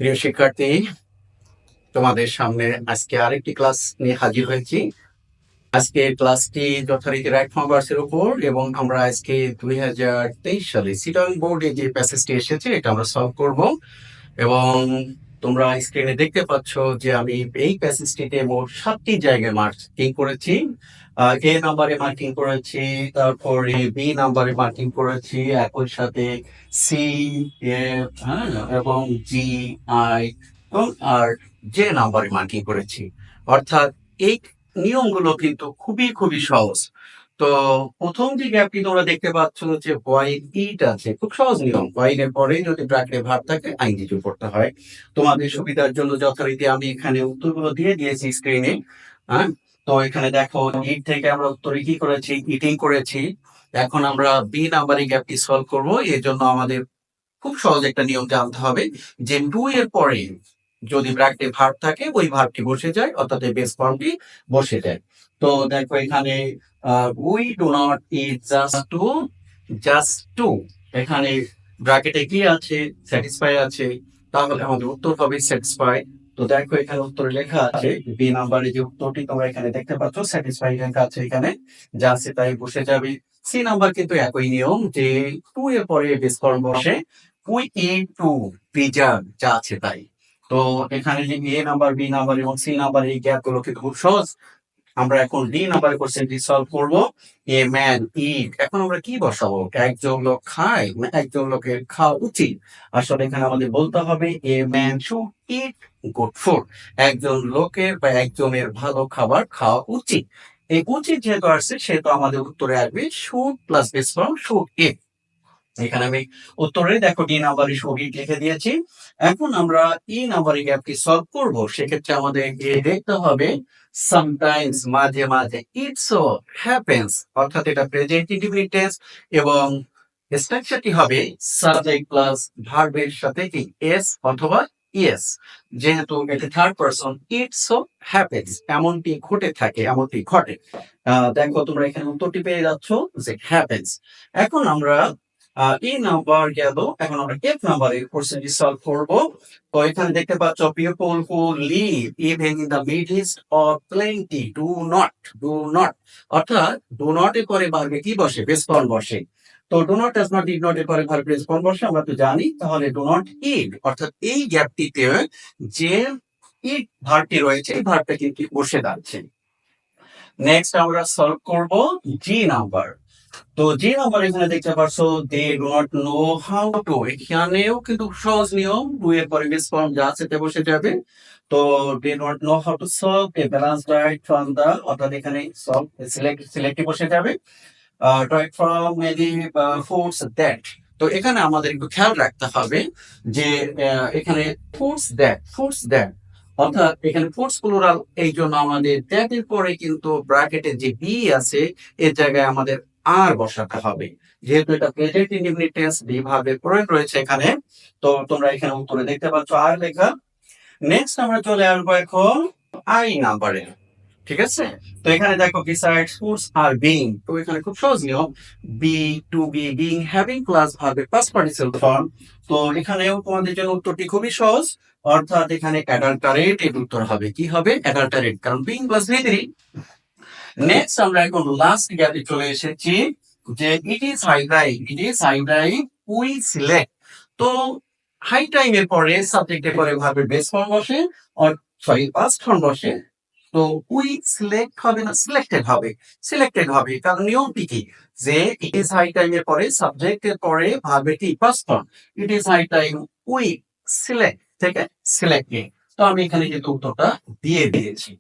প্রিয় শিক্ষার্থী, তোমাদের সামনে আজকে আরেকটি ক্লাস নিয়ে হাজির হয়েছি। আজকে ক্লাসটি যথারীতি রাইট ফ্রম ভার্সের উপর, এবং আমরা আজকে 2023 সালে চিটাগং বোর্ডে যে প্যাসেজটি এসেছে এটা আমরা সলভ করব। এবং তোমরা স্ক্রিনে দেখতে পাচ্ছ যে আমি এই প্যাসেজটিতে মোট 7টি জায়গায় মার্কিং করেছি। এ নাম্বারে মার্কিং করেছি, তারপরে বি নাম্বারে মার্কিং করেছি, একই সাথে সি, এফ, হ্যাঁ, এবং জি, আই এবং আর যে নাম্বারে মার্কিং করেছি। অর্থাৎ এই নিয়মগুলো কিন্তু খুবই খুবই সহজ। তো প্রথম যে গ্যাপটি তোমরা দেখতে পাচ্ছ যে ভয়েড ইট আছে, খুব সহজ নিয়ম। ভয়েড এর পরে যদি ব্র্যাকেটে ভার্ব থাকে আইএনজি পড়তে হয়। তোমাদের সুবিধার জন্য যথারীতি আমি এখানে উত্তরগুলো দিয়ে দিয়েছি স্ক্রিনে। হ্যাঁ, তো এখানে দেখো ইট থেকে আমরা উত্তরে কি করেছি, ইটিং করেছি। এখন আমরা বি নাম্বারে গ্যাপটি সলভ করব। এর জন্য আমাদের খুব সহজ একটা নিয়ম জানতে হবে যে টু এর পরে যদি ব্র্যাকেটে ভার্ব থাকে ওই ভার্বটি বসে যায়, অর্থাৎ বেস ফর্মটি বসে যায়। তো দেখো এখানে we do not it just to এখানে ব্র্যাকেটে কি আছে, স্যাটিসফাই আছে, তাহলে আমাদের উত্তর হবে স্যাটিসফাই। তো দেখো এখানে উত্তরে লেখা আছে বি নাম্বারে যে উত্তরটি তোমরা এখানে দেখতে পাচ্ছ স্যাটিসফাই লেখা আছে, এখানে যা আছে তাই বসে যাবে। সি নাম্বার কিন্তু একই নিয়ম যে টু এর পরে বেস ফর্ম বসে, উই ইট টু প্রিজার্ভ যা আছে তাই। তো এখানে যে এ নাম্বার, বি নাম্বার এবং সি নাম্বার এই গ্যাপ গুলো কিন্তু খুব সহজ। আমরা এখন ডি নাম্বার কোশ্চেনটি সলভ করব। এ ম্যান ইট, এখন আমরা কি বসাবো, একজন লোক খায় না একজন লোকের খাওয়া উচিত। আসলে এখানে আমাদের বলতে হবে a man should it good food, একজন লোকের বা একজনের ভালো খাবার খাওয়া উচিত। এই উচিত যেহেতু আসছে সেহেতু আমাদের উত্তরে আসবে should plus base form should eat. এখানে আমি উত্তরে দেখো ডি নাম্বারে শহীদ লিখে দিয়েছি। এখন আমরা ই নাম্বারে গ্যাপটি সলভ করব। সেক্ষেত্রে আমাদের দেখতে হবে সামটাইমস, মাঝে মাঝে, ইটসো হ্যাপেন্স, অর্থাৎ এটা প্রেজেন্ট ইনডিফিনিট টেন্স এবং স্ট্রাকচারটি হবে সাবজেক্ট প্লাস ভার্বের সাথে কি এস অথবা ইয়েস। যেহেতু এটা থার্ড পারসন, ইটসো হ্যাপেন্স, এমনটি ঘটে থাকে, এমনটি ঘটে। দেখো তোমরা এখানে উত্তরটি পেয়ে যাচ্ছ যে হ্যাপেন্স। এখন আমরা ই নাম্বার গেল, এখন আমরা এফ নাম্বারের কোশ্চেনটি সলভ করব। তো এখানে দেখতে পাচ্ছ people who leave even in the midst of plenty do not, অর্থাৎ ডু নট এর পরে ভার্বে কি বসে, বেস ফর্ম বসে। তো do not does not did not এর পরে ভার্বে বেস ফর্ম বসে, আমরা তো জানি। তাহলে ডু নট ইট, অর্থাৎ এই গ্যাপটিতে যে ইট ভার্বটি রয়েছে এই ভার্বটা কিন্তু বসে যাচ্ছে। নেক্সট আমরা সলভ করব জি নাম্বার। তো যে নাম্বার এখানে দেখতে পাচ্ছ they do not know how to, এখানেও কিন্তু সহজ নিয়ম, ডু এর পরে বেস ফর্ম যা আছে তা বসে যাবে। তো they do not know how to solve a balance diet from the, অর্থাৎ এখানে সলভ সিলেক্টে বসে যাবে diet from many foods that. তো এখানে আমাদের একটু খেয়াল রাখতে হবে যে এখানে ফুডস দ্যাট, অর্থাৎ এখানে ফুডস প্লুরাল, এই জন্য আমাদের দ্যাট এর পরে কিন্তু ব্র্যাকেটে যে বি আছে এর জায়গায় আমাদের আর বসাতে হবে। যেহেতু এটা প্রেজেন্ট ইনডিফিনিট টেন্স, বি ভার্বের প্রয়োগ রয়েছে এখানে। তো তোমরা এখানে উত্তরে দেখতে পাচ্ছ আর লেখা। নেক্সট আমরা চলে আসবো এখন আই নাম্বারে। ঠিক আছে, তো এখানে দেখো বিসাইডস ফুডস আর বিং, তো এখানে খুব সহজ নিয়ম, be to be being having plus ভার্বের পাস্ট পার্টিসিপল ফর্ম। তো এখানেও তোমাদের জন্য উত্তরটি খুবই সহজ, অর্থাৎ এখানে অ্যাডাল্টারেট এর উত্তর হবে, কি হবে, অ্যাডাল্টারেট, কারণ being plus V three. Next আমরা এখন লাস্ট গ্যাপে চলে এসেছি যে it is high time we select. তো হাই টাইম এর পরে সাবজেক্টের পরে ভার্বের বেস ফর্ম বসে, সরি পাস্ট ফর্ম বসে। তো উই সিলেক্ট হবে না সিলেক্টেড হবে, কারণ নিয়মটি কি যে ইট ইজ হাই টাইম এর পরে সাবজেক্টের পরে ভার্বের কি past form, it is high time we select থেকে সিলেক্টিং। তো আমি এখানে কিন্তু উত্তরটা দিয়ে দিয়েছি।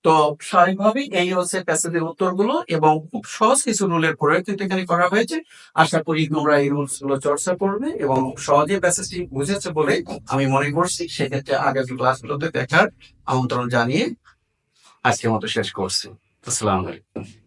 তো স্বাভাবিকভাবেই এই হচ্ছে প্যাসেজের উত্তরগুলো, এবং খুব সহজ কিছু রুলের প্রয়োগ কিন্তু এখানে করা হয়েছে। আশা করি তোমরা এই রুলস গুলো চর্চা করবে এবং খুব সহজে প্যাসেজটি বুঝেছে বলে আমি মনে করছি। সেক্ষেত্রে আগামী ক্লাসগুলোতে দেখার আমন্ত্রণ জানিয়ে আজকের মতো শেষ করছি। আসসালামু আলাইকুম।